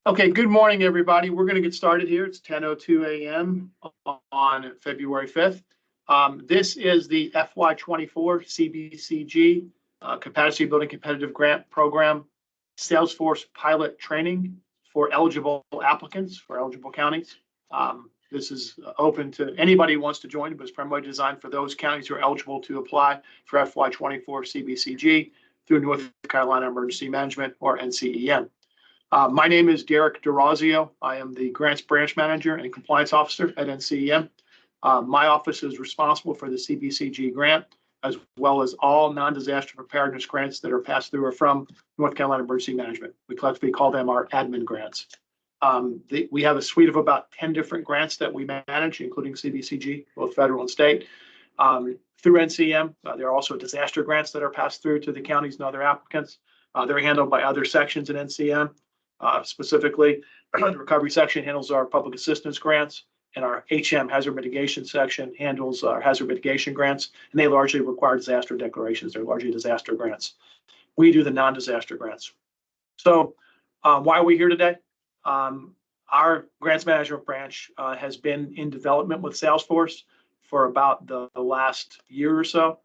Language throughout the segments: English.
Okay, good morning, everybody. We're going to get started here. It's 10:02 a.m. on February 5th. This is the FY24 CBCG Capacity Building Competitive Grant Program Salesforce pilot training for eligible applicants, for eligible counties. This is open to anybody who wants to join, but it's primarily designed for those counties who are eligible to apply for FY24 CBCG through North Carolina Emergency Management, or NCEM. My name is Derek DeRazio. I am the Grants Branch Manager and Compliance Officer at NCEM. My office is responsible for the CBCG grant, as well as all non-disaster preparedness grants that are passed through or from North Carolina Emergency Management. We collectively call them our admin grants. We have a suite of about 10 different grants that we manage, including CBCG, both federal and state. Through NCEM, there are also disaster grants that are passed through to the counties and other applicants. They're handled by other sections in NCEM. Specifically, the recovery section handles our public assistance grants, and our HM hazard mitigation section handles our hazard mitigation grants, and they largely require disaster declarations. They're largely disaster grants. We do the non-disaster grants. So why are we here today? Our grants management branch has been in development with Salesforce for about the last year or so,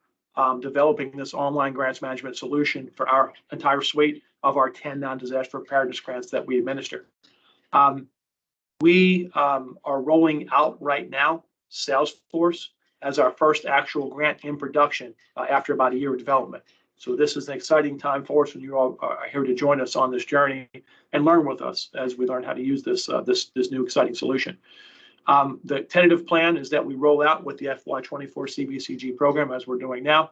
developing this online grants management solution for our entire suite of our 10 non-disaster preparedness grants that we administer. We are rolling out right now Salesforce as our first actual grant in production after about a year of development. So this is an exciting time for us, and you all are here to join us on this journey and learn with us as we learn how to use this new exciting solution. The tentative plan is that we roll out with the FY24 CBCG program as we're doing now,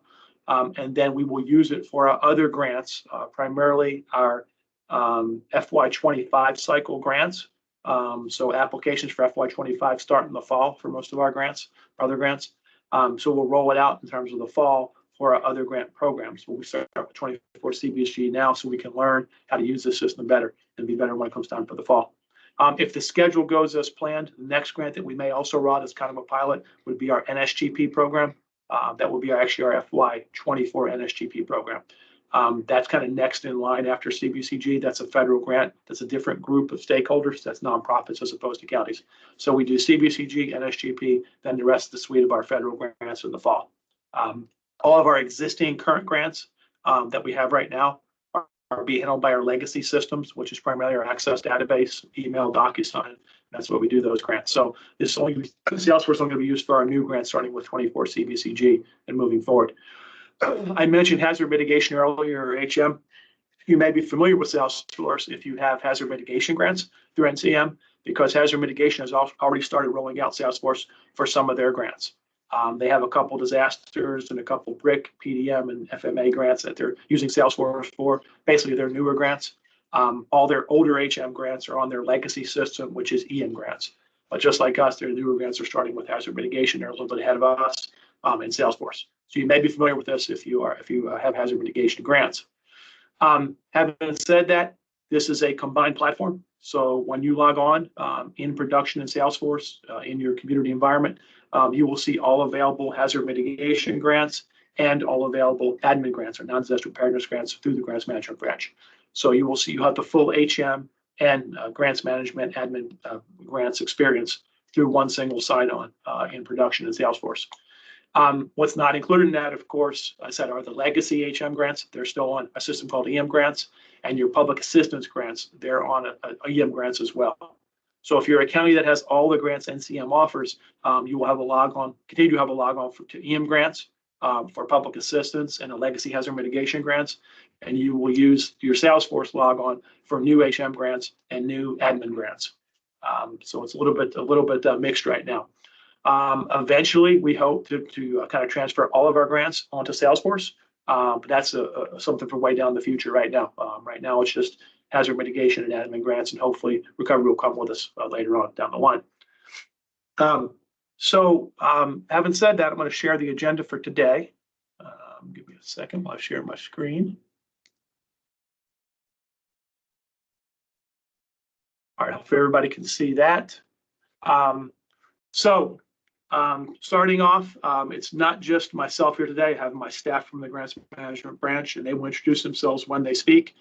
and then we will use it for our other grants, primarily our FY25 cycle grants. So applications for FY25 start in the fall for most of our grants, other grants. So we'll roll it out in terms of the fall for our other grant programs. We'll start with 24 CBCG now so we can learn how to use this system better and be better when it comes time for the fall. If the schedule goes as planned, the next grant that we may also run as kind of a pilot would be our NSGP program. That will be actually our FY24 NSGP program. That's kind of next in line after CBCG. That's a federal grant. That's a different group of stakeholders. That's nonprofits as opposed to counties. So we do CBCG, NSGP, then the rest of the suite of our federal grants in the fall. All of our existing current grants that we have right now are being handled by our legacy systems, which is primarily our Access database, email, DocuSign. That's what we do those grants. So this is only Salesforce is only going to be used for our new grants starting with 24 CBCG and moving forward. I mentioned hazard mitigation earlier, or HM. You may be familiar with Salesforce if you have hazard mitigation grants through NCEM, because hazard mitigation has already started rolling out Salesforce for some of their grants. They have a couple disasters and a couple BRIC, PDM, and FMA grants that they're using Salesforce for. Basically, they're newer grants. All their older HM grants are on their legacy system, which is EM grants. But just like us, their newer grants are starting with hazard mitigation. They're a little bit ahead of us in Salesforce. So you may be familiar with this if you have hazard mitigation grants. Having said that, this is a combined platform. So when you log on in production in Salesforce in your community environment, you will see all available hazard mitigation grants and all available admin grants or non-disaster preparedness grants through the grants management branch. So you will see you have the full HM and grants management admin grants experience through one single sign-on in production in Salesforce. What's not included in that, of course, I said, are the legacy HM grants. They're still on a system called EM grants, and your public assistance grants, they're on a EM grants as well. So if you're a county that has all the grants NCEM offers, you will have continue to have a log on to EM grants for public assistance and a legacy hazard mitigation grants, and you will use your Salesforce log on for new HM grants and new admin grants. So it's a little bit mixed right now. Eventually, we hope to kind of transfer all of our grants onto Salesforce, but that's something for way down the future right now. Right now, it's just hazard mitigation and admin grants, and hopefully recovery will come with us later on down the line. Having said that, I'm going to share the agenda for today. Give me a second while I share my screen. All right, hopefully everybody can see that. Starting off, it's not just myself here today. I have my staff from the grants management branch, and they will introduce themselves when they speak.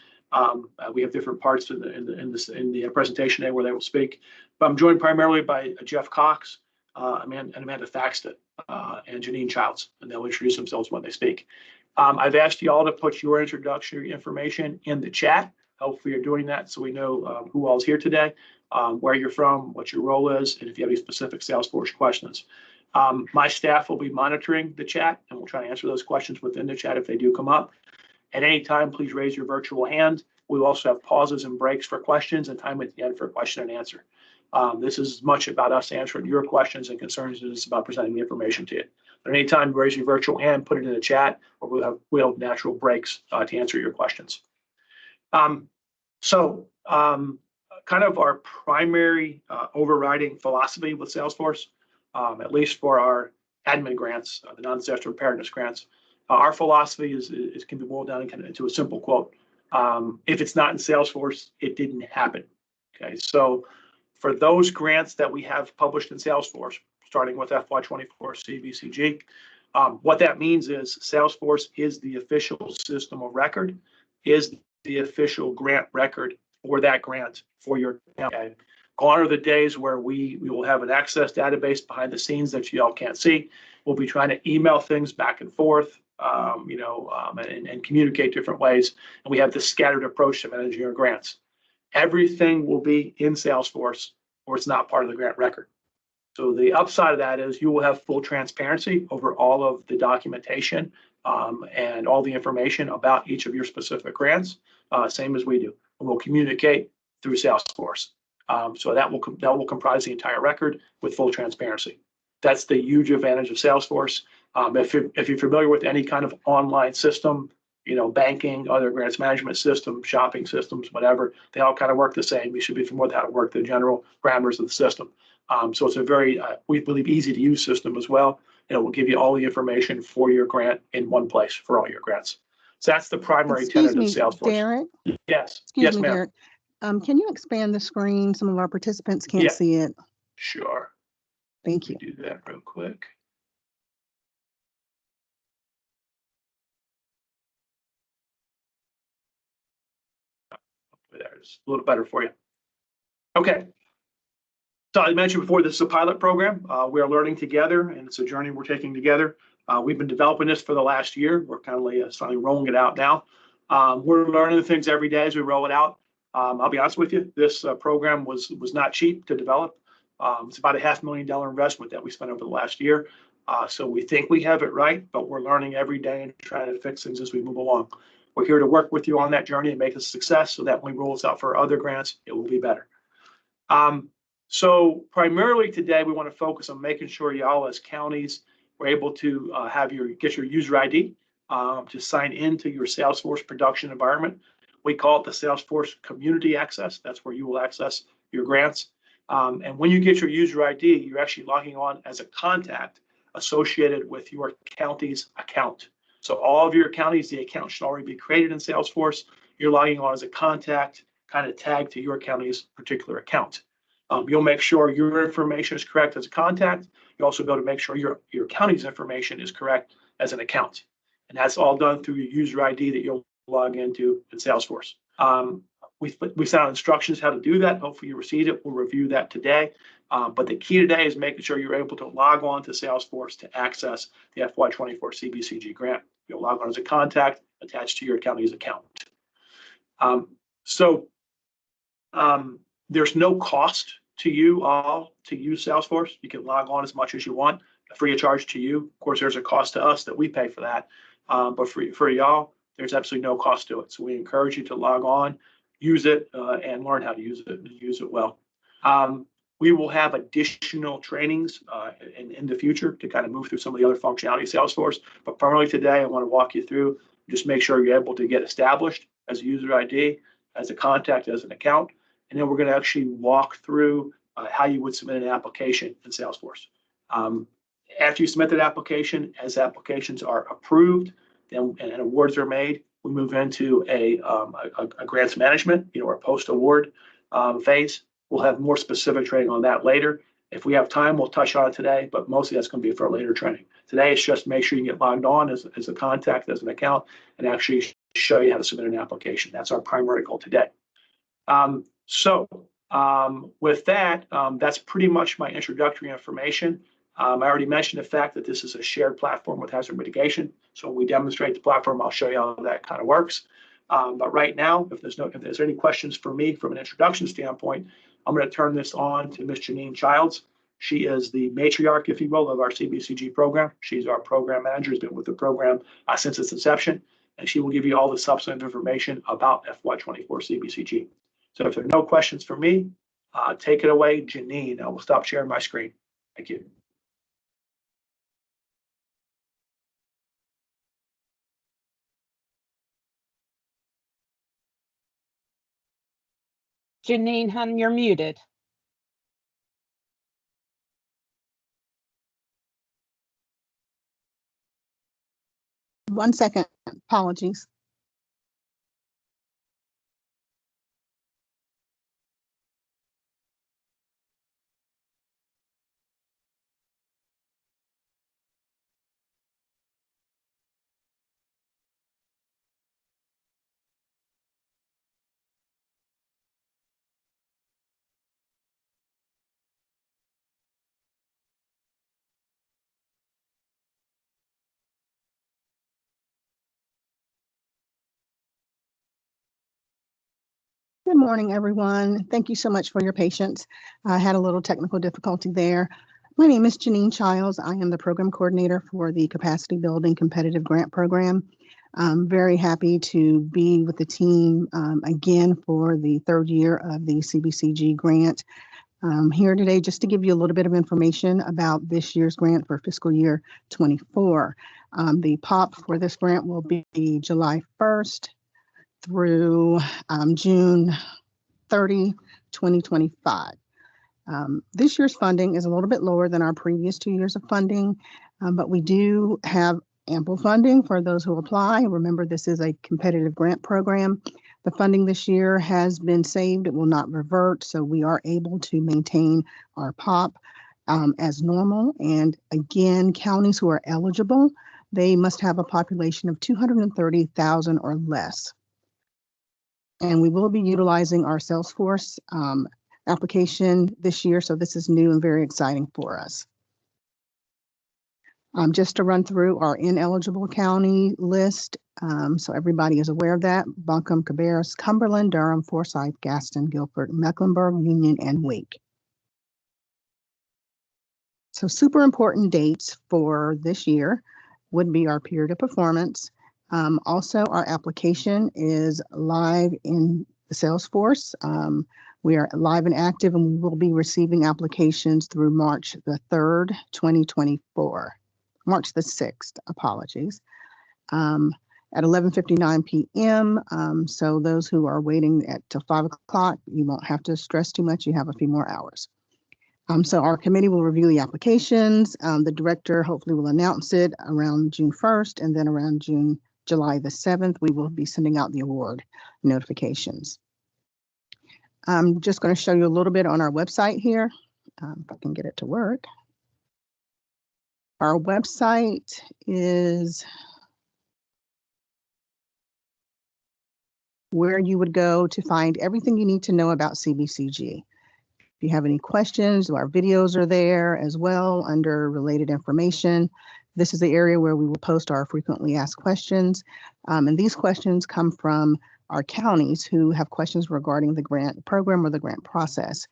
We have different parts in the presentation today where they will speak. But I'm joined primarily by Jeff Cox, Amanda Thaxton, and Janine Childs, and they'll introduce themselves when they speak. I've asked you all to put your introductory information in the chat. Hopefully you're doing that so we know who all is here today, where you're from, what your role is, and if you have any specific Salesforce questions. My staff will be monitoring the chat, and we'll try to answer those questions within the chat if they do come up. At any time, please raise your virtual hand. We will also have pauses and breaks for questions and time at the end for question and answer. This is as much about us answering your questions and concerns as it is about presenting the information to you. At any time, raise your virtual hand, put it in the chat, or we'll have natural breaks to answer your questions. Kind of our primary overriding philosophy with Salesforce, at least for our admin grants, the non-disaster preparedness grants, our philosophy is can be boiled down into a simple quote. If it's not in Salesforce, it didn't happen. Okay, so for those grants that we have published in Salesforce, starting with FY24 CBCG, what that means is Salesforce is the official system of record, is the official grant record for that grant for your account. Okay. Gone are the days where we will have an access database behind the scenes that you all can't see. We'll be trying to email things back and forth, and communicate different ways. And we have this scattered approach to managing your grants. Everything will be in Salesforce, or it's not part of the grant record. So the upside of that is you will have full transparency over all of the documentation and all the information about each of your specific grants, same as we do. And we'll communicate through Salesforce. So that will comprise the entire record with full transparency. That's the huge advantage of Salesforce. If you're familiar with any kind of online system, banking, other grants management system, shopping systems, whatever, they all kind of work the same. You should be familiar with how to work the general parameters of the system. So it's a very, we believe, easy to use system as well. And it will give you all the information for your grant in one place for all your grants. So that's the primary tenet of Salesforce. Derek? Yes. Excuse me, ma'am. Derek. Can you expand the screen? Some of our participants can't see it. Sure. Thank you. Do that real quick. There's a little better for you. Okay. So I mentioned before, this is a pilot program. We are learning together, and it's a journey we're taking together. We've been developing this for the last year. We're kind of starting rolling it out now. We're learning things every day as we roll it out. I'll be honest with you, this program was not cheap to develop. It's about a $500,000 investment that we spent over the last year. So we think we have it right, but we're learning every day and trying to fix things as we move along. We're here to work with you on that journey and make it a success so that when we roll this out for other grants, it will be better. So primarily today, we want to focus on making sure y'all as counties were able to get your user ID to sign into your Salesforce production environment. We call it the Salesforce Community Access. That's where you will access your grants. And when you get your user ID, you're actually logging on as a contact associated with your county's account. So all of your counties, the account should already be created in Salesforce. You're logging on as a contact, kind of tagged to your county's particular account. You'll make sure your information is correct as a contact. You'll also be able to make sure your county's information is correct as an account. And that's all done through your user ID that you'll log into in Salesforce. We sent out instructions how to do that. Hopefully you received it. We'll review that today. But the key today is making sure you're able to log on to Salesforce to access the FY24 CBCG grant. You'll log on as a contact attached to your county's account. There's no cost to you all to use Salesforce. You can log on as much as you want, free of charge to you. Of course, there's a cost to us that we pay for that. But for y'all, there's absolutely no cost to it. So we encourage you to log on, use it, and learn how to use it and use it well. We will have additional trainings in the future to kind of move through some of the other functionality of Salesforce. But primarily today, I want to walk you through, just make sure you're able to get established as a user ID, as a contact, as an account. And then we're going to actually walk through how you would submit an application in Salesforce. After you submit that application, as applications are approved and awards are made, we move into a grants management, or post-award phase. We'll have more specific training on that later. If we have time, we'll touch on it today, but mostly that's going to be for later training. Today, it's just make sure you get logged on as a contact, as an account, and actually show you how to submit an application. That's our primary goal today. With that, that's pretty much my introductory information. I already mentioned the fact that this is a shared platform with hazard mitigation. So when we demonstrate the platform, I'll show you how that kind of works. But right now, if there's any questions for me from an introduction standpoint, I'm going to turn this on to Ms. Janine Childs. She is the matriarch, if you will, of our CBCG program. She's our program manager, has been with the program since its inception, and she will give you all the substantive information about FY24 CBCG. So if there are no questions for me, take it away, Janine. I will stop sharing my screen. Thank you. Janine, hon, you're muted. One second, apologies. Good morning, everyone. Thank you so much for your patience. I had a little technical difficulty there. My name is Janine Childs. I am the program coordinator for the Capacity Building Competitive Grant Program. I'm very happy to be with the team again for the third year of the CBCG grant. I'm here today just to give you a little bit of information about this year's grant for fiscal year 24. The POP for this grant will be July 1st through June 30, 2025. This year's funding is a little bit lower than our previous 2 years of funding, but we do have ample funding for those who apply. Remember, this is a competitive grant program. The funding this year has been saved. It will not revert, so we are able to maintain our POP as normal. And again, counties who are eligible, they must have a population of 230,000 or less. And we will be utilizing our Salesforce application this year, so this is new and very exciting for us. Just to run through our ineligible county list, so everybody is aware of that: Buncombe, Cabarrus, Cumberland, Durham, Forsyth, Gaston, Guilford, Mecklenburg, Union, and Wake. So super important dates for this year would be our period of performance. Also, our application is live in the Salesforce. We are live and active, and we will be receiving applications through March the 3rd, 2024. March the 6th, apologies. At 11:59 p.m. So those who are waiting till 5 o'clock, you won't have to stress too much. You have a few more hours. So our committee will review the applications. The director hopefully will announce it around June 1st, and then around July the 7th, we will be sending out the award notifications. I'm just going to show you a little bit on our website here, if I can get it to work. Our website is where you would go to find everything you need to know about CBCG. If you have any questions, our videos are there as well under related information. This is the area where we will post our frequently asked questions. And these questions come from our counties who have questions regarding the grant program or the grant process.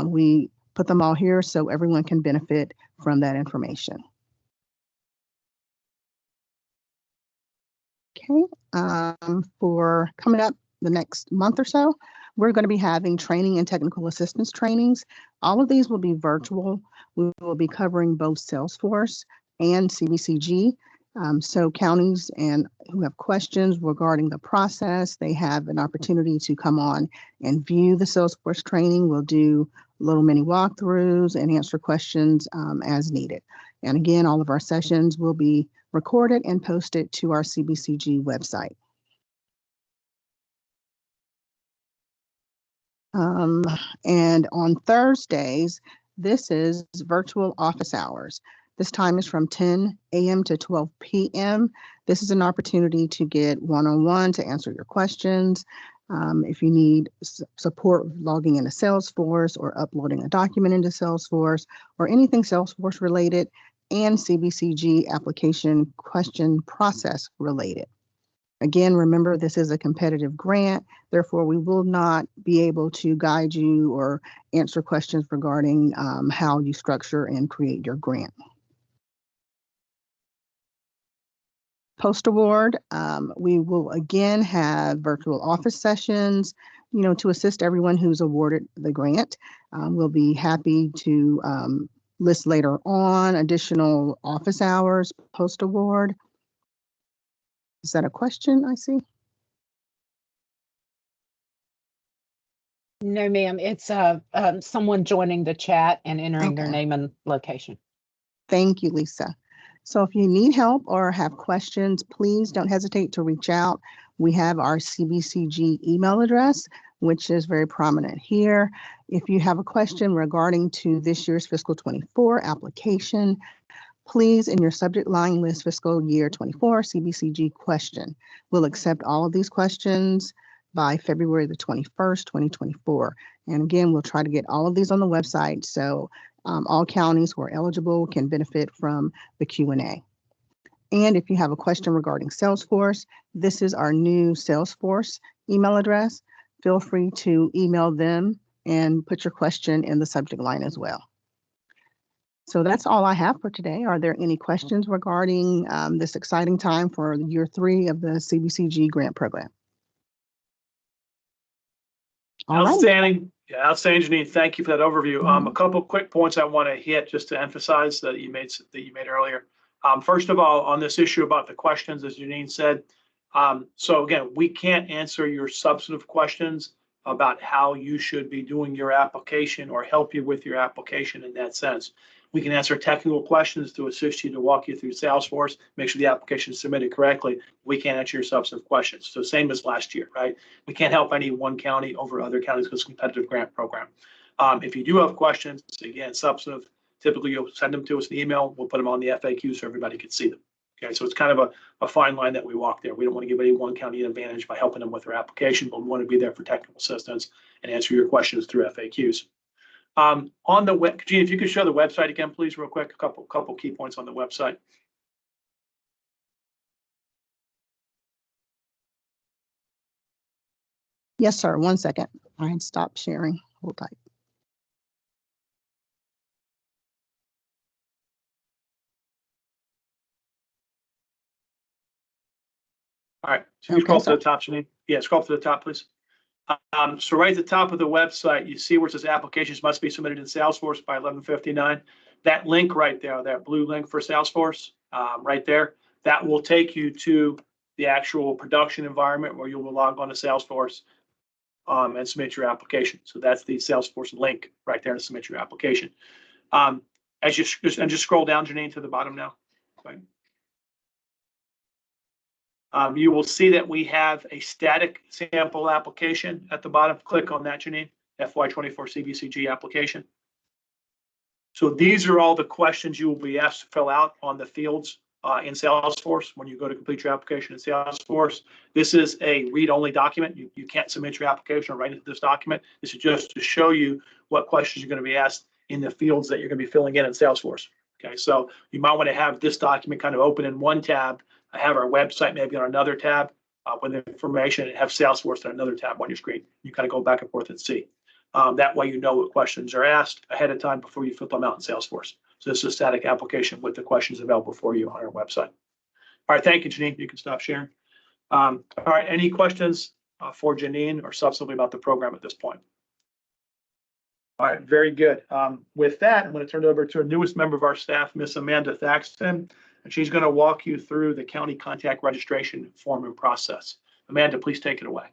We put them all here so everyone can benefit from that information. Okay, for coming up the next month or so, we're going to be having training and technical assistance trainings. All of these will be virtual. We will be covering both Salesforce and CBCG. So counties and who have questions regarding the process, they have an opportunity to come on and view the Salesforce training. We'll do little mini walkthroughs and answer questions as needed. And again, all of our sessions will be recorded and posted to our CBCG website. And on Thursdays, this is virtual office hours. This time is from 10 a.m. to 12 p.m. This is an opportunity to get one-on-one to answer your questions. If you need support logging into Salesforce or uploading a document into Salesforce or anything Salesforce related and CBCG application question process related. Again, remember this is a competitive grant, therefore we will not be able to guide you or answer questions regarding how you structure and create your grant. Post-award, we will again have virtual office sessions, to assist everyone who's awarded the grant. We'll be happy to list later on additional office hours post-award. Is that a question I see? No, ma'am. It's someone joining the chat and entering their Okay. name and location. Thank you, Lisa. So if you need help or have questions, please don't hesitate to reach out. We have our CBCG email address, which is very prominent here. If you have a question regarding to this year's fiscal 24 application, please in your subject line list fiscal year 24 CBCG question. We'll accept all of these questions by February the 21st, 2024. And again, we'll try to get all of these on the website so all counties who are eligible can benefit from the Q&A. And if you have a question regarding Salesforce, this is our new Salesforce email address. Feel free to email them and put your question in the subject line as well. So that's all I have for today. Are there any questions regarding this exciting time for year 3 of the CBCG grant program? All right. Outstanding. Yeah, outstanding, Janine. Thank you for that overview. A couple of quick points I want to hit just to emphasize that you made earlier. First of all, on this issue about the questions, as Janine said, so again, we can't answer your substantive questions about how you should be doing your application or help you with your application in that sense. We can answer technical questions to assist you to walk you through Salesforce, make sure the application is submitted correctly. We can't answer your substantive questions. So same as last year, right? We can't help any one county over other counties because it's a competitive grant program. If you do have questions, again, substantive, typically you'll send them to us in email. We'll put them on the FAQ so everybody can see them. Okay, so it's kind of a fine line that we walk there. We don't want to give any one county an advantage by helping them with their application, but we want to be there for technical assistance and answer your questions through FAQs. On the web, Gene, if you could show the website again, please, real quick, a couple key points on the website. Yes, sir. 1 second. I had stopped sharing. Hold tight. All right, so you scroll to the top, Janine. Yeah, scroll to the top, please. So right at the top of the website, you see where it says applications must be submitted in Salesforce by 11/59. That link right there, that blue link for Salesforce, right there, that will take you to the actual production environment where you will log on to Salesforce and submit your application. So that's the Salesforce link right there to submit your application. As you just scroll down, Janine, to the bottom now. Right. You will see that we have a static sample application at the bottom. Click on that, Janine, FY24 CBCG application. So these are all the questions you will be asked to fill out on the fields in Salesforce when you go to complete your application in Salesforce. This is a read-only document. You can't submit your application or write into this document. This is just to show you what questions you're going to be asked in the fields that you're going to be filling in Salesforce. Okay, so you might want to have this document kind of open in one tab. I have our website maybe on another tab with information, and have Salesforce on another tab on your screen. You kind of go back and forth and see. That way you know what questions are asked ahead of time before you fill them out in Salesforce. So this is a static application with the questions available for you on our website. All right, thank you, Janine. You can stop sharing. All right, any questions for Janine or substantively about the program at this point? All right, very good. With that, I'm going to turn it over to our newest member of our staff, Miss Amanda Thaxton, and she's going to walk you through the county contact registration form and process. Amanda, please take it away.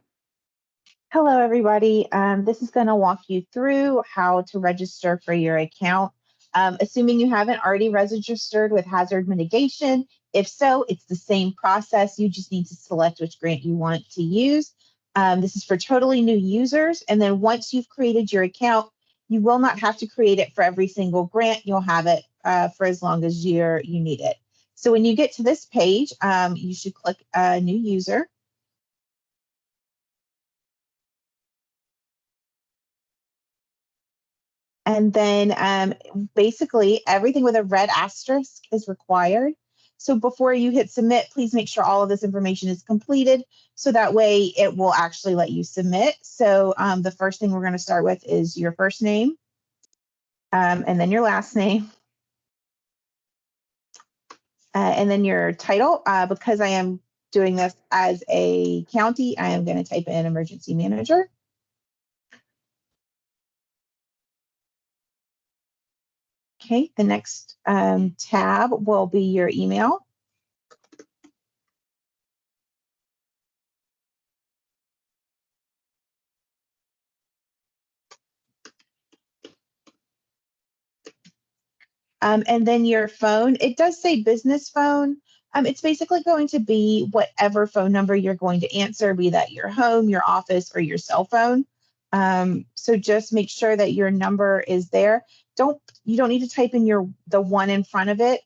Hello, everybody. This is going to walk you through how to register for your account. Assuming you haven't already registered with hazard mitigation. If so, it's the same process. You just need to select which grant you want to use. This is for totally new users. And then once you've created your account, You will not have to create it for every single grant. You'll have it for as long as you need it. So when you get to this page, you should click a new user. And then basically everything with a red asterisk is required. So before you hit submit, please make sure all of this information is completed so that way it will actually let you submit. So the first thing we're going to start with is your first name and then your last name. And then your title. Because I am doing this as a county, I am going to type in emergency manager. Okay, the next tab will be your email. And then your phone, it does say business phone. It's basically going to be whatever phone number you're going to answer, be that your home, your office, or your cell phone. So just make sure that your number is there. You don't need to type in the one in front of it.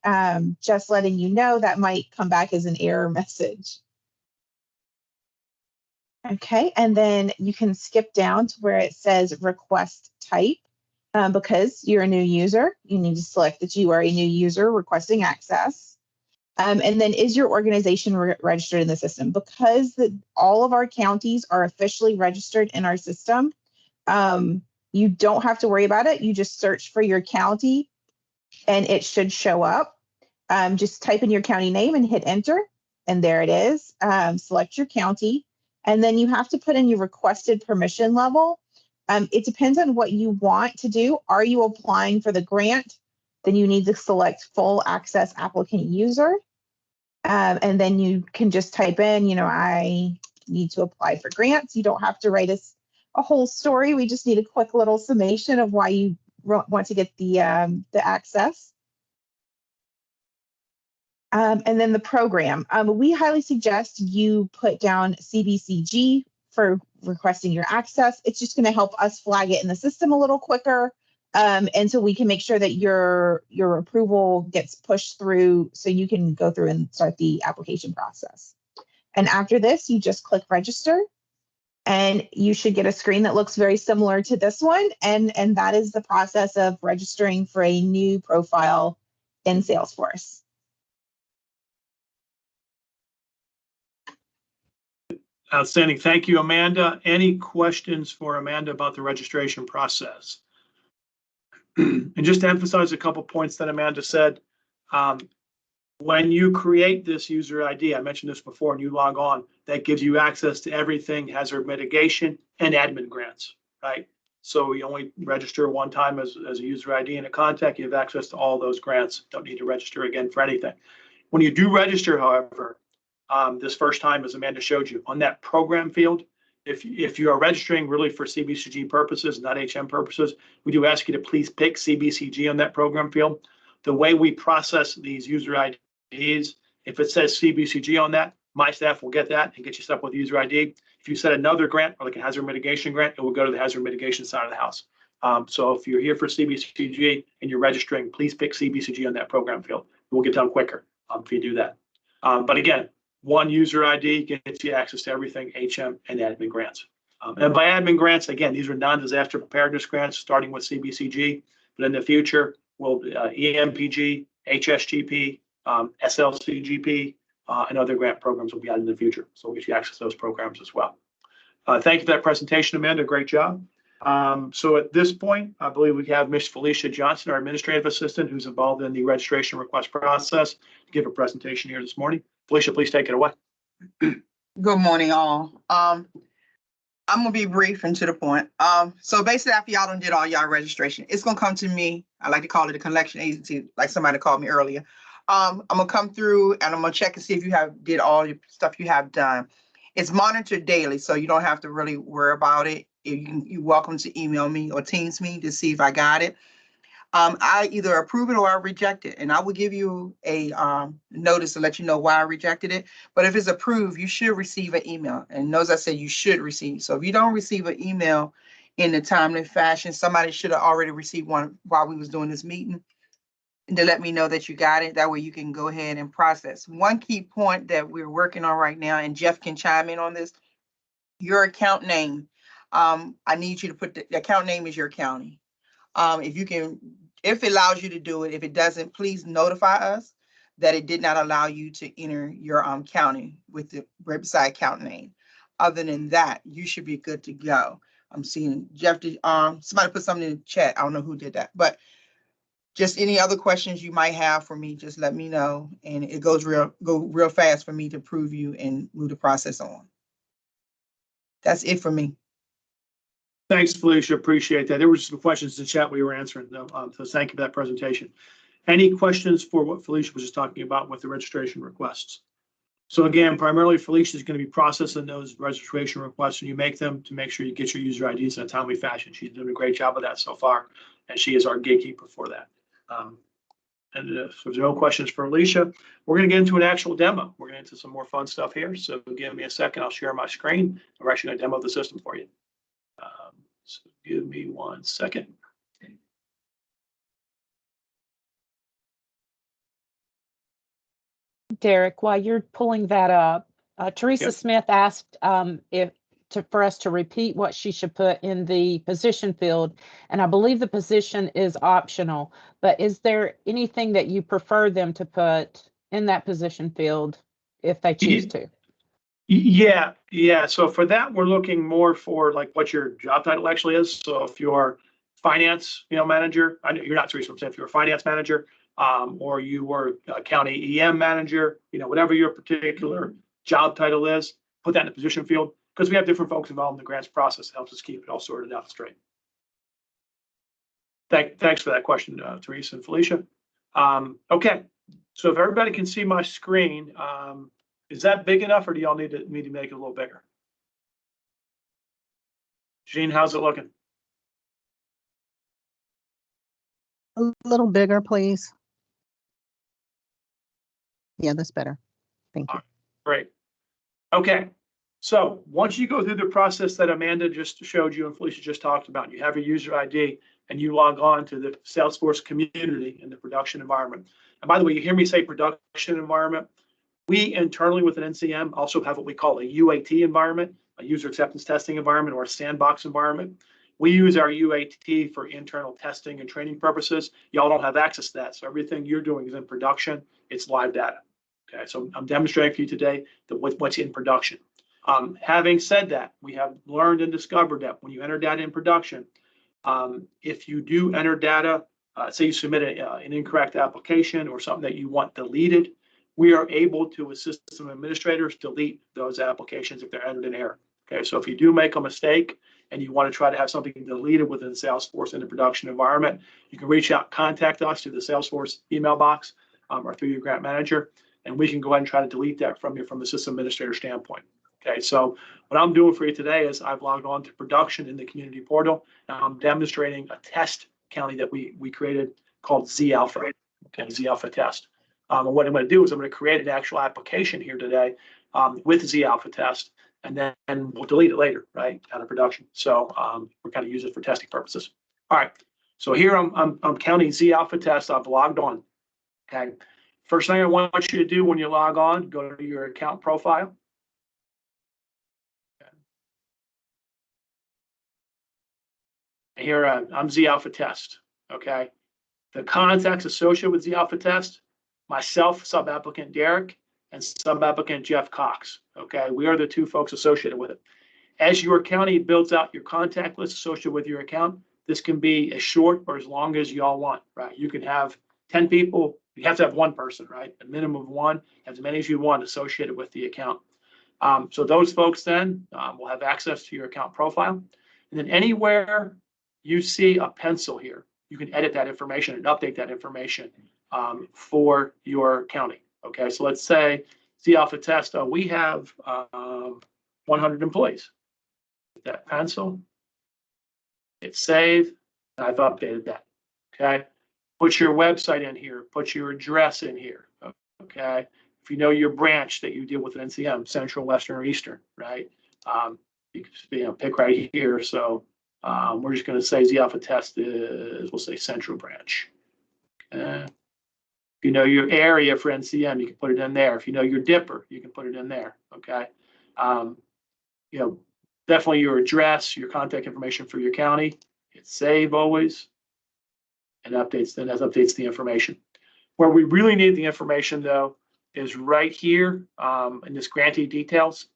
Just letting you know that might come back as an error message. Okay, and then you can skip down to where it says request type. Because you're a new user, you need to select that you are a new user requesting access. And then is your organization registered in the system? Because all of our counties are officially registered in our system, you don't have to worry about it. You just search for your county and it should show up. Just type in your county name and hit enter. And there it is. Select your county. And then you have to put in your requested permission level. It depends on what you want to do. Are you applying for the grant? Then you need to select full access applicant user. And then you can just type in, I need to apply for grants. You don't have to write us a whole story. We just need a quick little summation of why you want to get the access. And then the program. We highly suggest you put down CBCG for requesting your access. It's just going to help us flag it in the system a little quicker. And so we can make sure that your approval gets pushed through so you can go through and start the application process. And after this, you just click register and you should get a screen that looks very similar to this one. And that is the process of registering for a new profile in Salesforce. Outstanding. Thank you, Amanda. Any questions for Amanda about the registration process? And just to emphasize a couple points that Amanda said, when you create this user ID, I mentioned this before, and you log on, that gives you access to everything, hazard mitigation and admin grants, right? So you only register one time as a user ID and a contact, you have access to all those grants. Don't need to register again for anything. When you do register, however, this first time, as Amanda showed you, on that program field, if you are registering really for CBCG purposes, not HM purposes, we do ask you to please pick CBCG on that program field. The way we process these user IDs, if it says CBCG on that, my staff will get that and get you set up with user ID. If you set another grant, or like a hazard mitigation grant, it will go to the hazard mitigation side of the house. So if you're here for CBCG and you're registering, please pick CBCG on that program field. It will get done quicker if you do that. But again, one user ID gets you access to everything HM and admin grants. And by admin grants, again, these are non-disaster preparedness grants starting with CBCG, but in the future, we'll EMPG, HSGP, SLCGP, and other grant programs will be added in the future. So we'll get you access to those programs as well. Thank you for that presentation, Amanda. Great job. So at this point, I believe we have Ms. Felicia Johnson, our administrative assistant, who's involved in the registration request process, to give a presentation here this morning. Felicia, please take it away. Good morning, all. I'm gonna be brief and to the point. So basically, after y'all done did all y'all registration, it's gonna come to me. I like to call it a collection agency, like somebody called me earlier. I'm gonna come through and I'm gonna check and see if you did all your stuff you have done. It's monitored daily, so you don't have to really worry about it. You're welcome to email me or Teams me to see if I got it. I either approve it or I reject it, and I will give you a notice to let you know why I rejected it. But if it's approved, you should receive an email. And notice I said you should receive. So if you don't receive an email in a timely fashion. Somebody should have already received one while we was doing this meeting. And to let me know that you got it. That way you can go ahead and process. One key point that we're working on right now, and Jeff can chime in on this, your account name. I need you to put the account name is your county. If you can, if it allows you to do it, if it doesn't, please notify us that it did not allow you to enter your county with the website account name. Other than that, you should be good to go. I'm seeing Jeff, somebody put something in the chat. I don't know who did that, but just any other questions you might have for me, just let me know. And it goes real fast for me to prove you and move the process on. That's it for me. Thanks, Felicia. Appreciate that. There were some questions in the chat we were answering, though. So thank you for that presentation. Any questions for what Felicia was just talking about with the registration requests? So again, primarily Felicia is going to be processing those registration requests when you make them to make sure you get your user IDs in a timely fashion. She's doing a great job of that so far, and she is our gatekeeper for that. So there's no questions for Alicia. We're going to get into an actual demo. We're going to get into some more fun stuff here. So give me a second. I'll share my screen. We're actually going to demo the system for you. So give me 1 second. Derek, while you're pulling that up, Teresa Yep. Smith asked for us to repeat what she should put in the position field, and I believe the position is optional, but is there anything that you prefer them to put in that position field if they choose to? Yeah. So for that, we're looking more for like what your job title actually is. So if you're finance, manager, I know you're not Teresa, if you're a finance manager, or you were a county EM manager, whatever your particular job title is, put that in the position field because we have different folks involved in the grants process. It helps us keep it all sorted out straight. Thanks for that question, Teresa and Felicia. Okay, so if everybody can see my screen, is that big enough, or do y'all need me to make it a little bigger? Jean, how's it looking? A little bigger, please. Yeah, that's better. Thank you. Great. Okay. So once you go through the process that Amanda just showed you and Felicia just talked about, you have your user ID and you log on to the Salesforce community in the production environment. And by the way, you hear me say production environment. We internally with an NCM also have what we call a UAT environment, a user acceptance testing environment, or a sandbox environment. We use our UAT for internal testing and training purposes. Y'all don't have access to that. So everything you're doing is in production. It's live data. Okay, so I'm demonstrating for you today what's in production. Having said that, we have learned and discovered that when you enter data in production, if you do enter data, say you submit an incorrect application or something that you want deleted, we are able to assist system administrators delete those applications if they're entered in error. Okay, so if you do make a mistake and you want to try to have something deleted within Salesforce in the production environment, you can reach out, contact us through the Salesforce email box or through your grant manager, and we can go ahead and try to delete that from you from the system administrator standpoint. Okay, so what I'm doing for you today is I've logged on to production in the community portal, and I'm demonstrating a test county that we created called Z Alpha. Okay, Z Alpha test. And what I'm going to do is I'm going to create an actual application here today with Z Alpha test, and then we'll delete it later, right, out of production. So we're going to use it for testing purposes. All right. So here I'm counting Z Alpha test. I've logged on. Okay. First thing I want you to do when you log on, go to your account profile. Here I'm Z Alpha test. Okay. The contacts associated with Z Alpha test, myself, sub-applicant Derek, and sub-applicant Jeff Cox. Okay, we are the two folks associated with it. As your county builds out your contact list associated with your account, this can be as short or as long as y'all want, right? You can have 10 people, you have to have one person, right? A minimum of one, as many as you want associated with the account. So those folks then will have access to your account profile. And then anywhere you see a pencil here, you can edit that information and update that information for your county. Okay, so let's say Z Alpha test, we have 100 employees. That pencil, hit save, and I've updated that. Okay, put your website in here, put your address in here. Okay, if you know your branch that you deal with an NCM, Central, Western, or Eastern, right? You can just pick right here. So We're just going to say Z alpha test is, we'll say central branch. If you know your area for NCM, you can put it in there. If you know your dipper, you can put it in there. Okay. You know, definitely your address, your contact information for your county. Hit save always, and updates. Then that updates the information. Where we really need the information though is right here in this grantee details.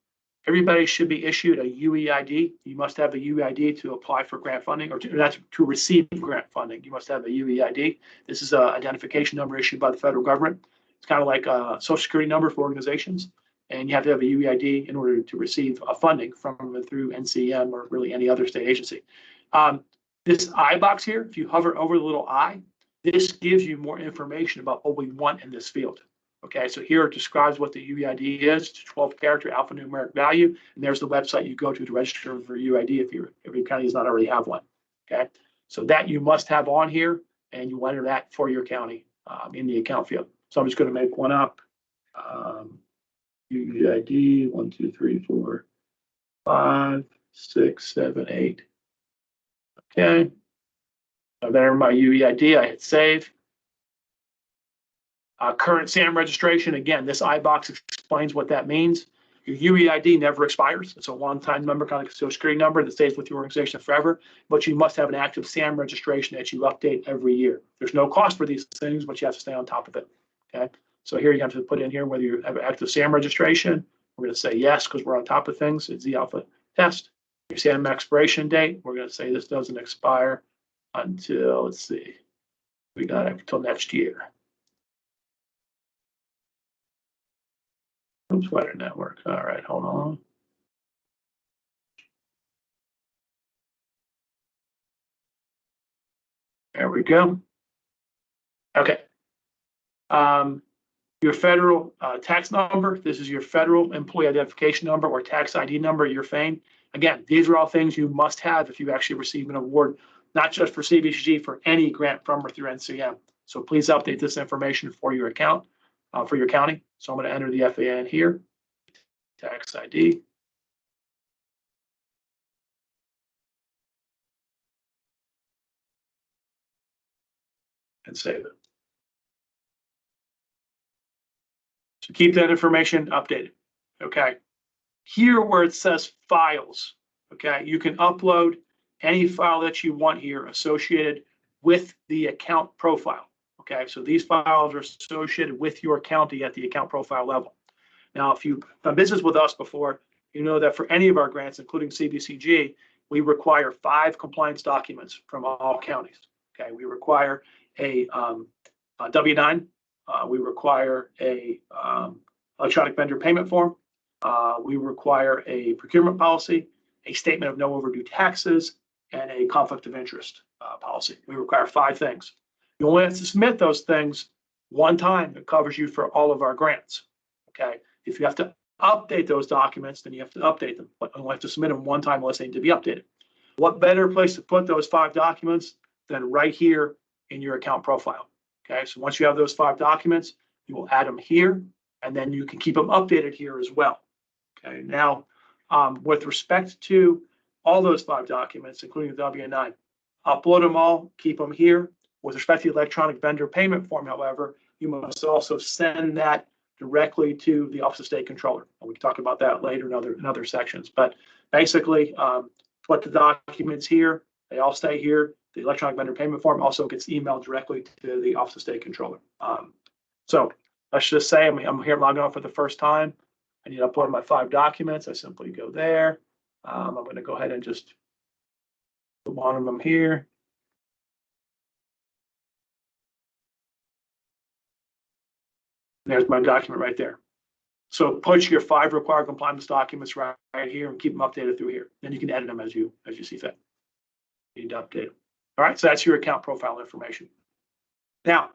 Everybody should be issued a UEID. You must have a UEID to apply for grant funding, or to receive grant funding. You must have a UEID. This is an identification number issued by the federal government. It's kind of like a social security number for organizations, and you have to have a UEID in order to receive funding from through NCM or really any other state agency. This I box here, if you hover over the little I, this gives you more information about what we want in this field. Okay, so here it describes what the UEID is. It's a 12-character alphanumeric value, and there's the website you go to register for UEID if your county does not already have one. Okay, so that you must have on here, and you enter that for your county in the account field. So I'm just going to make one up. UEID 1, 2, 3, 4, 5, 6, 7, 8. Okay, I've entered my UEID. I hit save. Current SAM registration, again, this I box explains what that means. Your UEID never expires. It's a one-time number, kind of like a social security number that stays with your organization forever, but you must have an active SAM registration that you update every year. There's no cost for these things, but you have to stay on top of it, okay? So here you have to put in here whether you have active SAM registration. We're going to say yes, because we're on top of things. It's the alpha test. Your SAM expiration date, we're going to say this doesn't expire until, let's see, we got it until next year. Oops, why didn't that work? All right, hold on. There we go. Okay. Your federal tax number. This is your federal employee identification number or tax ID number, your FANE. Again, these are all things you must have if you actually receive an award, not just for CBCG, for any grant from or through NCM. So please update this information for your account, for your county. So I'm going to enter the FAN here. Tax ID. And save it. So keep that information updated. Okay. Here where it says files, okay, you can upload any file that you want here associated with the account profile. Okay, so these files are associated with your county at the account profile level. Now, if you've done business with us before, you know that for any of our grants, including CBCG, we require 5 compliance documents from all counties. Okay, we require a W-9, we require a electronic vendor payment form, we require a procurement policy, a statement of no overdue taxes, and a conflict of interest policy. We require 5 things. You only have to submit those things one time. It covers you for all of our grants. Okay. If you have to update those documents, then you have to update them, but you only have to submit them one time unless they need to be updated. What better place to put those 5 documents than right here in your account profile? Okay. So once you have those 5 documents, you will add them here, and then you can keep them updated here as well. Okay. Now, with respect to all those 5 documents, including the W-9, upload them all, keep them here. With respect to the electronic vendor payment form, however, you must also send that directly to the Office of State Controller. And we can talk about that later in other sections. But basically, put the documents here. They all stay here. The electronic vendor payment form also gets emailed directly to the Office of State Controller. So let's just say I'm here logging on for the first time. I need to upload my 5 documents. I simply go there. I'm going to go ahead and just put one of them here. There's my document right there. So put your 5 required compliance documents right here and keep them updated through here. Then you can edit them as you see fit. You need to update them. All right, so that's your account profile information. Now,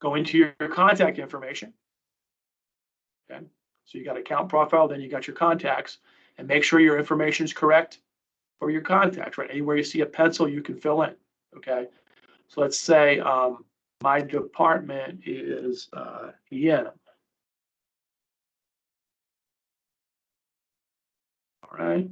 go into your contact information. Okay, so you got account profile, then you got your contacts, and make sure your information is correct for your contacts. Right, anywhere you see a pencil, you can fill in. Okay, so let's say my department is EM. All right.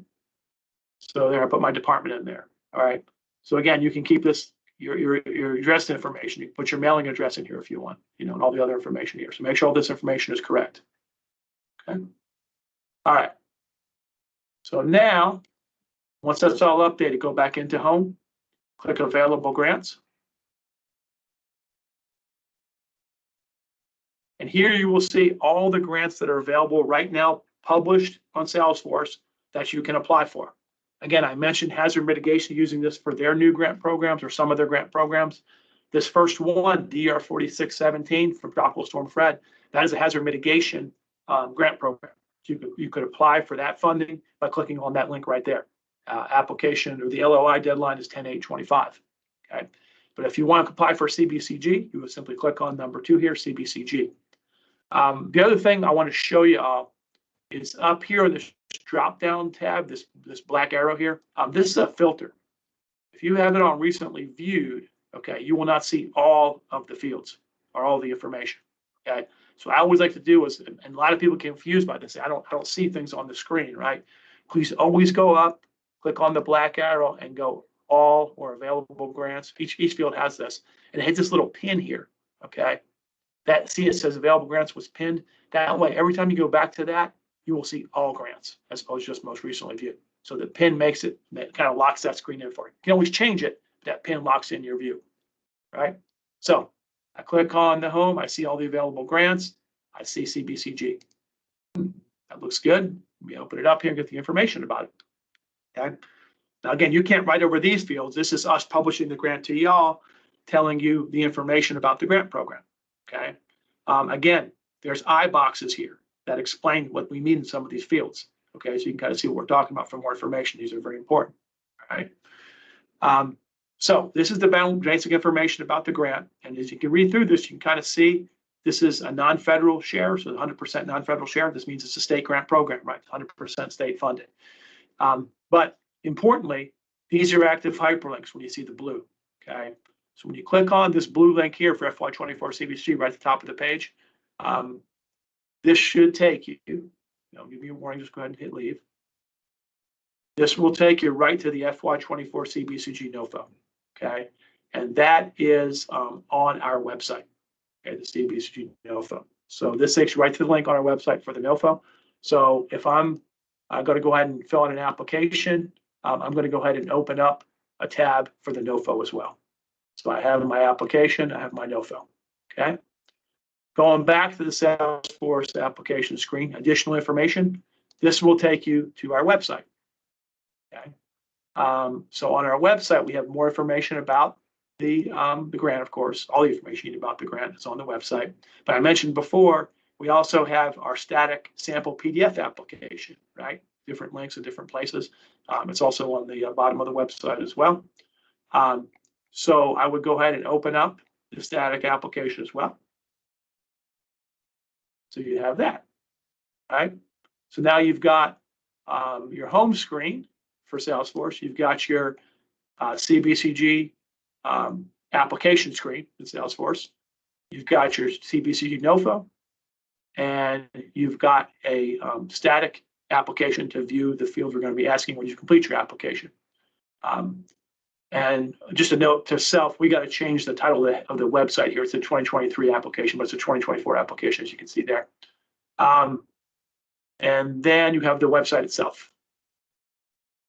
So there, I put my department in there. All right. So again, you can keep this, your address information. You can put your mailing address in here if you want, and all the other information here. So make sure all this information is correct. Okay. All right. So now, once that's all updated, go back into Home, click Available Grants. And here you will see all the grants that are available right now, published on Salesforce, that you can apply for. Again, I mentioned hazard mitigation using this for their new grant programs or some of their grant programs. This first one, DR 4617 from Tropical Storm Fred, that is a hazard mitigation grant program. You could apply for that funding by clicking on that link right there. Application or the LOI deadline is 10/8/25. Okay, but if you want to apply for CBCG, you would simply click on number 2 here, CBCG. The other thing I want to show you all is up here in this drop-down tab, this black arrow here. This is a filter. If you have it on recently viewed, okay, you will not see all of the fields or all the information. Okay, so I always like to do is, and a lot of people get confused by this. I don't see things on the screen, right? Please always go up, click on the black arrow, and go all or available grants. Each field has this, and it hits this little pin here. Okay, that see it says available grants was pinned. That way, every time you go back to that, you will see all grants as opposed to just most recently viewed. So the pin makes it, that kind of locks that screen in for you. You can always change it, but that pin locks in your view, right? So I click on the Home, I see all the available grants, I see CBCG. That looks good. Let me open it up here and get the information about it. Okay. Now again, you can't write over these fields. This is us publishing the grant to y'all, telling you the information about the grant program. Okay. Again, there's I boxes here that explain what we mean in some of these fields. Okay, so you can kind of see what we're talking about for more information. These are very important. All right. So this is the basic information about the grant. And as you can read through this, you can kind of see this is a non-federal share, so 100% non-federal share. This means it's a state grant program, right? 100% state funded. But importantly, these are active hyperlinks when you see the blue. Okay, so when you click on this blue link here for FY24 CBCG right at the top of the page, this should take you, I'll give you a warning, just go ahead and hit leave. This will take you right to the FY24 CBCG NOFO, okay? And that is on our website, okay, the CBCG NOFO. So this takes you right to the link on our website for the NOFO. So if I'm going to go ahead and fill out an application, I'm going to go ahead and open up a tab for the NOFO as well. So I have my application, I have my NOFO, okay? Going back to the Salesforce application screen, additional information, this will take you to our website. Okay. So on our website, we have more information about the grant, of course. All the information you need about the grant is on the website. But I mentioned before, we also have our static sample PDF application, right? Different links in different places. It's also on the bottom of the website as well. So I would go ahead and open up the static application as well. So you have that, right? So now you've got your home screen for Salesforce. You've got your CBCG application screen in Salesforce. You've got your CBCG NOFO, and you've got a static application to view the fields we're going to be asking when you complete your application. And just a note to self, we got to change the title of the website here. It's a 2023 application, but it's a 2024 application, as you can see there. And then you have the website itself.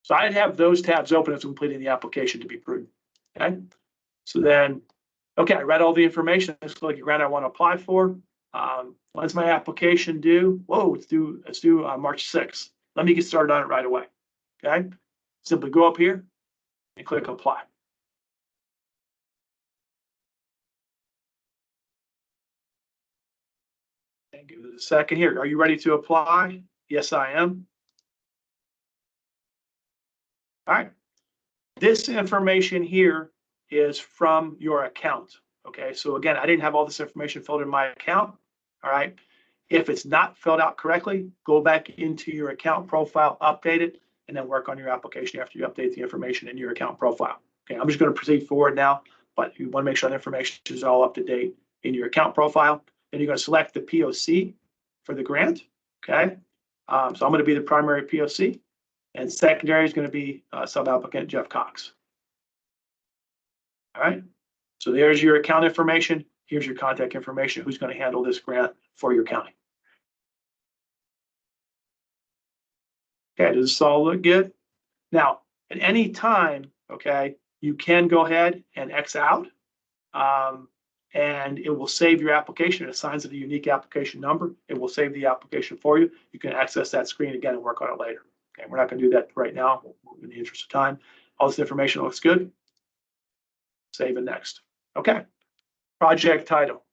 So I'd have those tabs open as completing the application to be prudent. Okay. So then, okay, I read all the information. It's like a grant I want to apply for. When's my application due? Whoa, it's due March 6th. Let me get started on it right away. Okay. Simply go up here and click apply. And give it a second here. Are you ready to apply? Yes, I am. All right. This information here is from your account. Okay. So again, I didn't have all this information filled in my account. All right. If it's not filled out correctly, go back into your account profile, update it, and then work on your application after you update the information in your account profile. Okay, I'm just going to proceed forward now, but you want to make sure the information is all up to date in your account profile. Then you're going to select the POC for the grant. Okay, so I'm going to be the primary POC, and secondary is going to be sub-applicant Jeff Cox. All right. So there's your account information. Here's your contact information. Who's going to handle this grant for your county? Okay, does this all look good? Now, at any time, okay, you can go ahead and X out, and it will save your application. It assigns it a unique application number. It will save the application for you. You can access that screen again and work on it later. Okay, we're not going to do that right now in the interest of time. All this information looks good. Save and next. Okay, project title.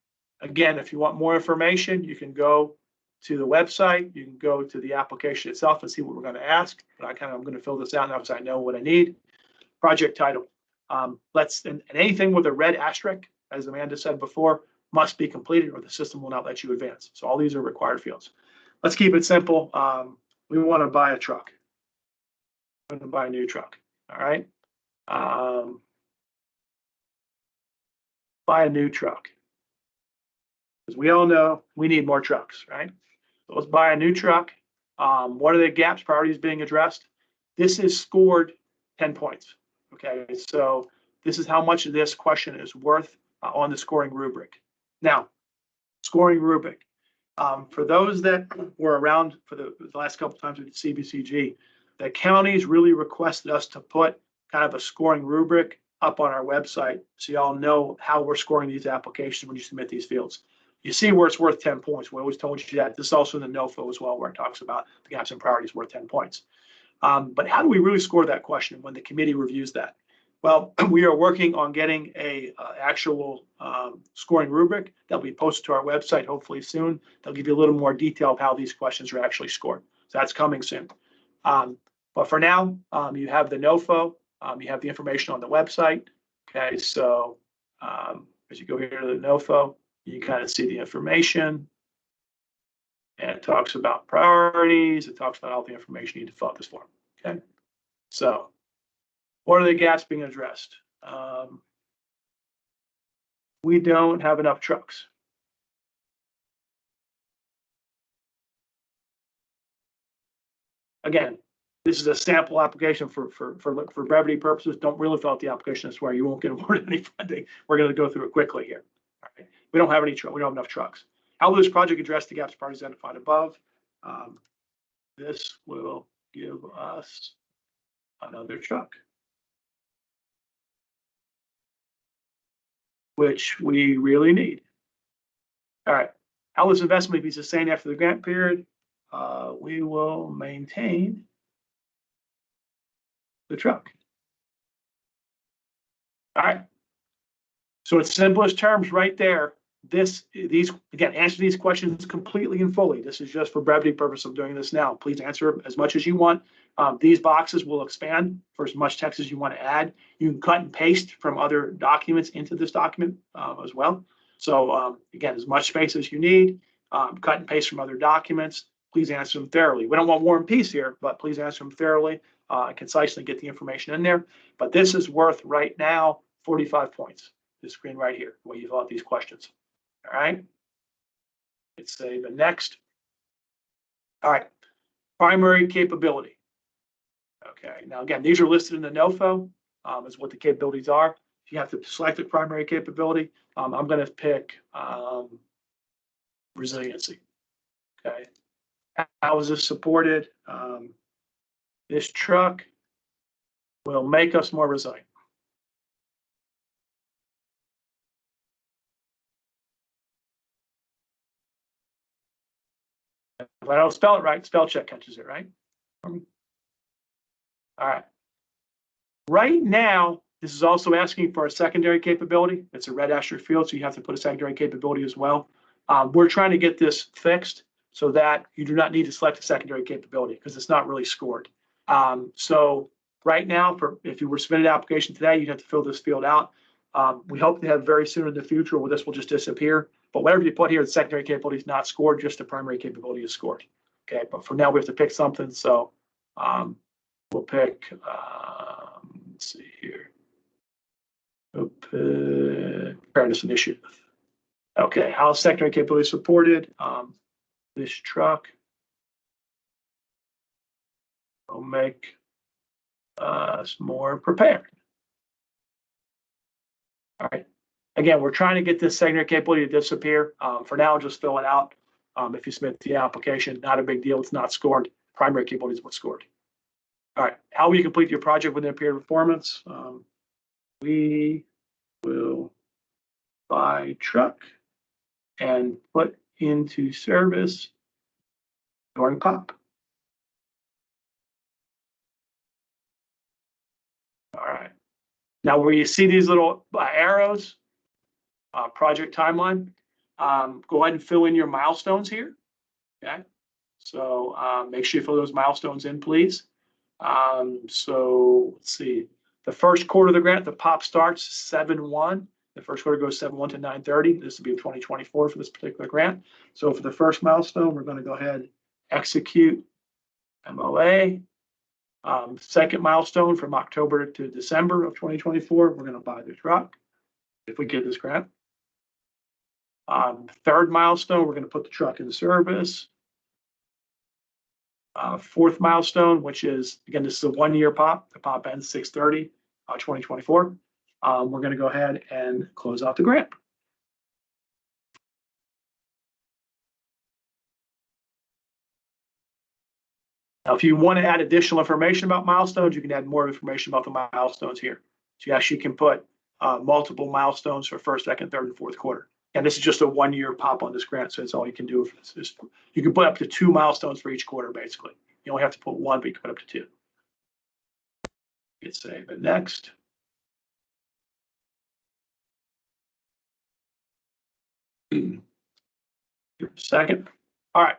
Again, if you want more information, you can go to the website. You can go to the application itself and see what we're going to ask. But I'm going to fill this out now because I know what I need. Project title. And anything with a red asterisk, as Amanda said before, must be completed or the system will not let you advance. So all these are required fields. Let's keep it simple. We want to buy a truck. We're going to buy a new truck. All right. Buy a new truck. Because we all know we need more trucks, right? So let's buy a new truck. What are the gaps, priorities being addressed? This is scored 10 points. Okay, so this is how much of this question is worth on the scoring rubric. Now, scoring rubric. For those that were around for the last couple of times with CBCG, the counties really requested us to put kind of a scoring rubric up on our website so y'all know how we're scoring these applications when you submit these fields. You see where it's worth 10 points. We always told you that. This is also in the NOFO as well, where it talks about the gaps and priorities worth 10 points. But how do we really score that question when the committee reviews that? Well, we are working on getting a actual scoring rubric that will be posted to our website hopefully soon. They'll give you a little more detail of how these questions are actually scored. So that's coming soon. But for now, you have the NOFO. You have the information on the website. Okay, so as you go here to the NOFO, you kind of see the information. And it talks about priorities. It talks about all the information you need to fill out this form. Okay, so what are the gaps being addressed? We don't have enough trucks. Again, this is a sample application for brevity purposes. Don't really fill out the application. That's where you won't get awarded any funding. We're going to go through it quickly here. All right. We don't have any trucks. We don't have enough trucks. How will this project address the gaps priorities identified above? This will give us another truck, which we really need. All right. How will this investment be sustained after the grant period? We will maintain the truck. All right. So in simplest terms right there, these again, answer these questions completely and fully. This is just for brevity purpose of doing this now. Please answer as much as you want. These boxes will expand for as much text as you want to add. You can cut and paste from other documents into this document as well. So again, as much space as you need, cut and paste from other documents. Please answer them thoroughly. We don't want War and Peace here, but please answer them thoroughly and concisely, get the information in there. But this is worth right now 45 points. This screen right here, where you fill out these questions. All right. Let's save and next. All right. Primary capability. Okay. Now, again, these are listed in the NOFO as what the capabilities are. If you have to select a primary capability, I'm going to pick resiliency. Okay. How is this supported? This truck will make us more resilient. If I don't spell it right, spell check catches it, right? All right. Right now, this is also asking for a secondary capability. It's a red asterisk field, so you have to put a secondary capability as well. We're trying to get this fixed so that you do not need to select a secondary capability because it's not really scored. So right now, if you were submitted an application today, you'd have to fill this field out. We hope to have very soon in the future where this will just disappear. But whatever you put here, the secondary capability is not scored, just the primary capability is scored. Okay, but for now we have to pick something. So we'll pick, let's see here. Preparedness initiative. Okay, how is secondary capability supported? This truck will make us more prepared. All right. Again, we're trying to get this secondary capability to disappear. For now, just fill it out. If you submit the application, not a big deal. It's not scored. Primary capability is what's scored. All right. How will you complete your project within a period of performance? We will buy truck and put into service during POP. All right. Now, where you see these little arrows, project timeline, go ahead and fill in your milestones here. Okay. So make sure you fill those milestones in, please. So let's see. The first quarter of the grant, the POP starts 7/1. The first quarter goes 7/1 to 9/30. This will be 2024 for this particular grant. So for the first milestone, we're going to go ahead, execute MOA. Second milestone from October to December of 2024, we're going to buy the truck if we get this grant. Third milestone, we're going to put the truck in service. Fourth milestone, which is, again, this is a 1-year POP. The POP ends 6/30, 2024. We're going to go ahead and close out the grant. Now, if you want to add additional information about milestones, you can add more information about the milestones here. So you actually can put multiple milestones for first, second, third, and fourth quarter. And this is just a 1-year POP on this grant, so that's all you can do. You can put up to 2 milestones for each quarter, basically. You only have to put 1, but you can put up to 2. Hit save and next. Second. All right.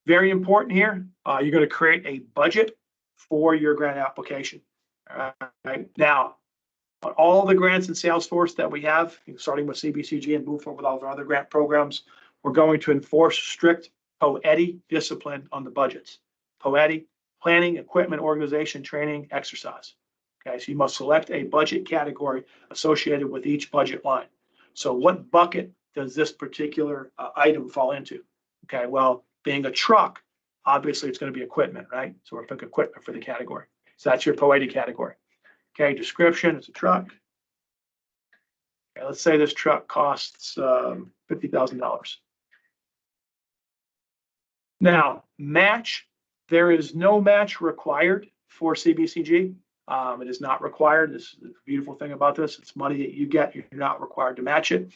Very important here. You're going to create a budget for your grant application. All right. Now, on all the grants in Salesforce that we have, starting with CBCG and move forward with all of our other grant programs, we're going to enforce strict POETI discipline on the budgets. POETI, planning, equipment, organization, training, exercise. Okay, so you must select a budget category associated with each budget line. So what bucket does this particular item fall into? Okay, well, being a truck, obviously it's going to be equipment, right? So we're picking equipment for the category. So that's your POETI category. Okay, description, it's a truck. Okay, let's say this truck costs $50,000. Now, match, there is no match required for CBCG. It is not required. This is the beautiful thing about this. It's money that you get. You're not required to match it.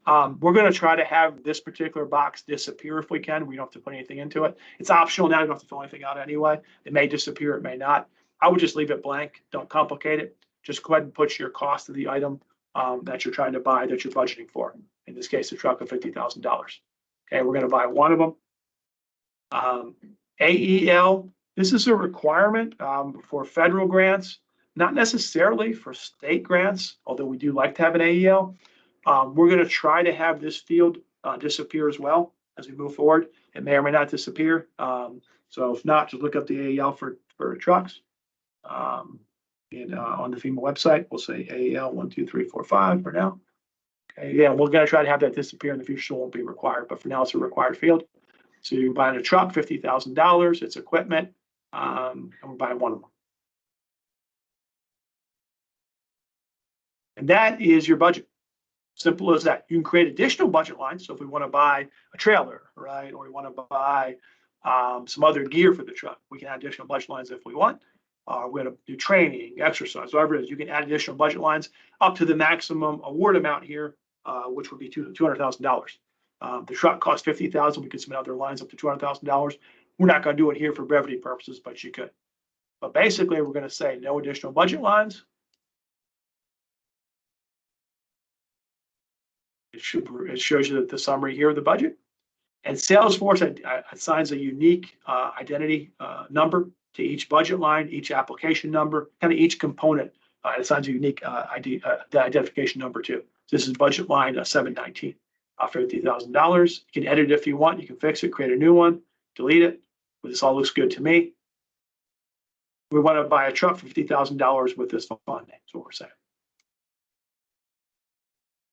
We're going to try to have this particular box disappear if we can. We don't have to put anything into it. It's optional now. You don't have to fill anything out anyway. It may disappear. It may not. I would just leave it blank. Don't complicate it. Just go ahead and put your cost of the item that you're trying to buy, that you're budgeting for. In this case, a truck of $50,000. Okay, we're going to buy one of them. AEL, this is a requirement for federal grants, not necessarily for state grants, although we do like to have an AEL. We're going to try to have this field disappear as well as we move forward. It may or may not disappear. So if not, just look up the AEL for trucks. And on the FEMA website, we'll say AEL 1, 2, 3, 4, 5 for now. Okay, yeah, we're going to try to have that disappear in the future, so it won't be required, but for now it's a required field. So you're buying a truck, $50,000, it's equipment, and we're buying one of them. And that is your budget. Simple as that. You can create additional budget lines. So if we want to buy a trailer, right, or we want to buy some other gear for the truck, we can add additional budget lines if we want. We're going to do training, exercise, whatever it is. You can add additional budget lines up to the maximum award amount here, which would be $200,000. The truck costs $50,000. We could submit other lines up to $200,000. We're not going to do it here for brevity purposes, but you could. But basically, we're going to say no additional budget lines. It shows you the summary here of the budget. And Salesforce assigns a unique identity number to each budget line, each application number, kind of each component. It assigns a unique identification number too. So this is budget line 719 for $50,000. You can edit it if you want. You can fix it, create a new one, delete it. But this all looks good to me. We want to buy a truck for $50,000 with this fund name. That's what we're saying.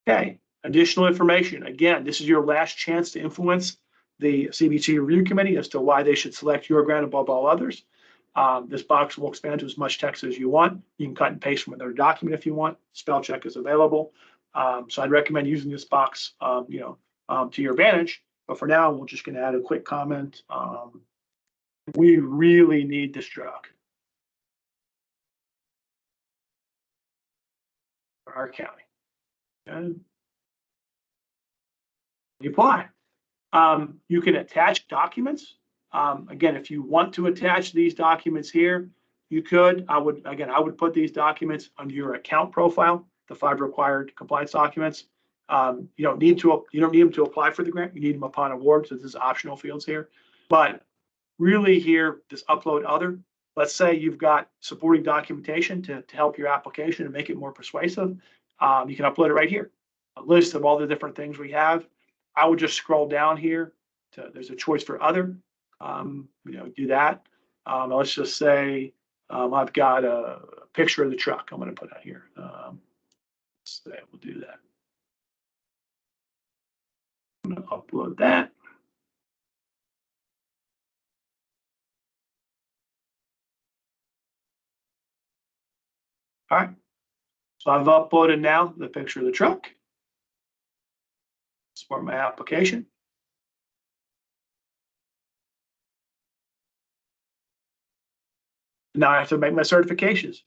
Okay. Additional information. Again, this is your last chance to influence the CBCG review committee as to why they should select your grant above all others. This box will expand to as much text as you want. You can cut and paste from another document if you want. Spell check is available. So I'd recommend using this box, to your advantage. But for now, we're just going to add a quick comment. We really need this truck for our county. Okay. You apply. You can attach documents. Again, if you want to attach these documents here, you could. I would put these documents under your account profile, the 5 required compliance documents. You don't need them to apply for the grant. You need them upon award. So this is optional fields here. But really here, this upload other. Let's say you've got supporting documentation to help your application and make it more persuasive. You can upload it right here. A list of all the different things we have. I would just scroll down here to, there's a choice for other, do that. Let's just say I've got a picture of the truck I'm going to put out here. So we'll do that. I'm going to upload that. All right. So I've uploaded now the picture of the truck. For my application. Now I have to make my certifications.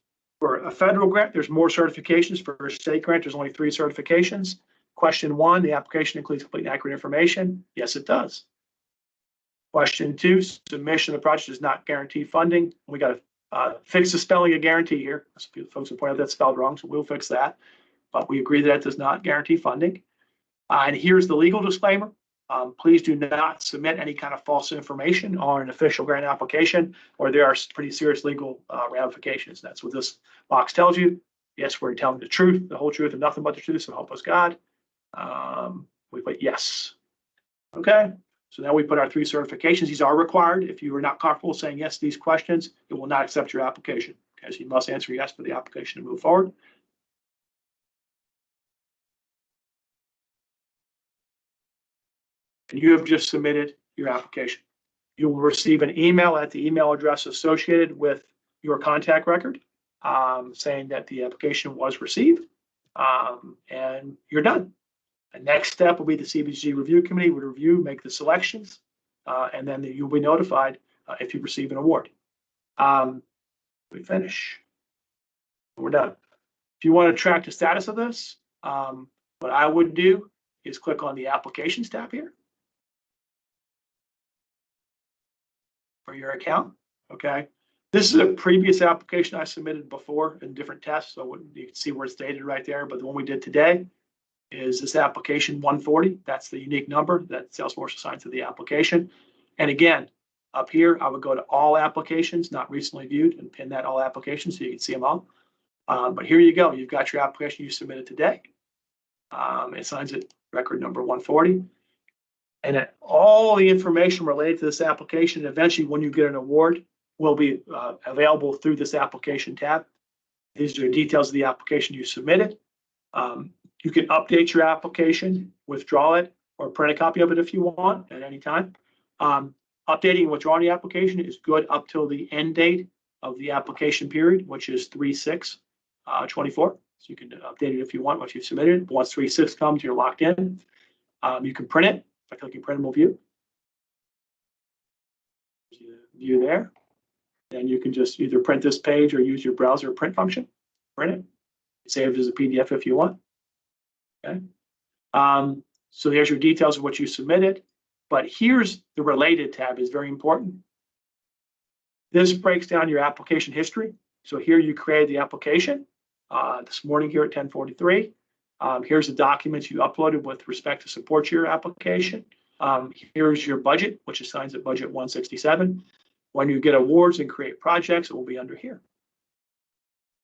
For a federal grant, there's more certifications. For a state grant, there's only 3 certifications. Question 1, the application includes complete and accurate information. Yes, it does. Question 2, submission of the project does not guarantee funding. We got to fix the spelling of guarantee here. Some folks have pointed out that's spelled wrong, so we'll fix that. But we agree that does not guarantee funding. And here's the legal disclaimer. Please do not submit any kind of false information on an official grant application, or there are pretty serious legal ramifications. That's what this box tells you. Yes, we're telling the truth, the whole truth, and nothing but the truth, so help us God. We put yes. Okay, so now we put our 3 certifications. These are required. If you are not comfortable saying yes to these questions, it will not accept your application. Okay, so you must answer yes for the application to move forward. And you have just submitted your application. You will receive an email at the email address associated with your contact record saying that the application was received, and you're done. The next step will be the CBCG review committee would review, make the selections, and then you'll be notified if you receive an award. We finish. We're done. If you want to track the status of this, what I would do is click on the applications tab here for your account. Okay. This is a previous application I submitted before in different tests, so you can see where it's dated right there. But the one we did today is this application 140. That's the unique number that Salesforce assigned to the application. And again, up here, I would go to all applications not recently viewed and pin that all applications so you can see them all. But here you go. You've got your application you submitted today. It assigns it record number 140. And all the information related to this application, eventually when you get an award, will be available through this application tab. These are details of the application you submitted. You can update your application, withdraw it, or print a copy of it if you want at any time. Updating and withdrawing the application is good up till the end date of the application period, which is 3/6/24. So you can update it if you want once you've submitted it. Once 3/6 comes, you're locked in. You can print it by clicking printable view. View there. And you can just either print this page or use your browser print function. Print it. Save it as a PDF if you want. Okay. So there's your details of what you submitted. But here's the related tab is very important. This breaks down your application history. So here you created the application this morning here at 10:43. Here's the documents you uploaded with respect to support your application. Here's your budget, which assigns at budget 167. When you get awards and create projects, it will be under here.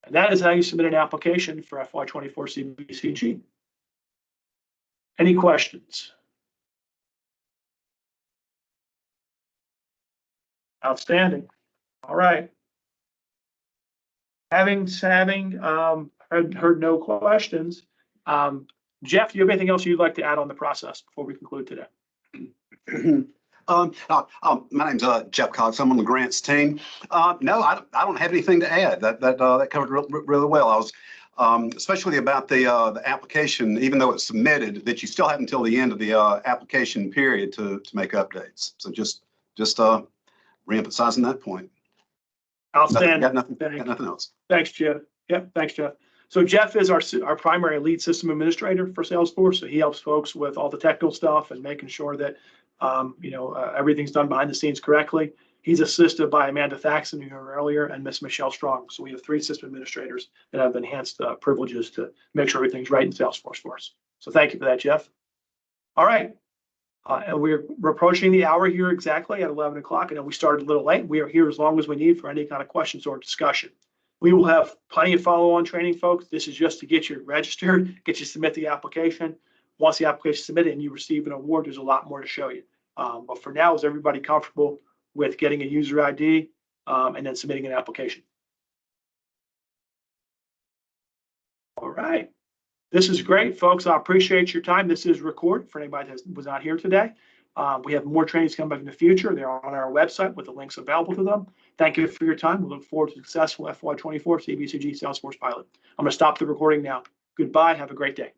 And that is how you submit an application for FY24 CBCG. Any questions? Outstanding. All right. Having heard no questions, Jeff, do you have anything else you'd like to add on the process before we conclude today? My name's Jeff Cox. I'm on the grants team. No, I don't have anything to add. That covered really well. I was especially about the application, even though it's submitted, that you still have until the end of the application period to make updates. So just reemphasizing that point. Outstanding. Got nothing else. Thanks, Jeff. Yep, thanks, Jeff. So Jeff is our primary lead system administrator for Salesforce. So he helps folks with all the technical stuff and making sure that everything's done behind the scenes correctly. He's assisted by Amanda Thaxton, who you heard earlier, and Miss Michelle Strong. So we have 3 system administrators that have enhanced privileges to make sure everything's right in Salesforce for us. So thank you for that, Jeff. All right. And we're approaching the hour here exactly at 11 o'clock. I know we started a little late. We are here as long as we need for any kind of questions or discussion. We will have plenty of follow-on training, folks. This is just to get you registered, get you to submit the application. Once the application is submitted and you receive an award, there's a lot more to show you. But for now, is everybody comfortable with getting a user ID and then submitting an application? All right. This is great, folks. I appreciate your time. This is recorded for anybody that was not here today. We have more trainings coming up in the future. They're on our website with the links available to them. Thank you for your time. We look forward to successful FY24 CBCG Salesforce pilot. I'm going to stop the recording now. Goodbye. Have a great day.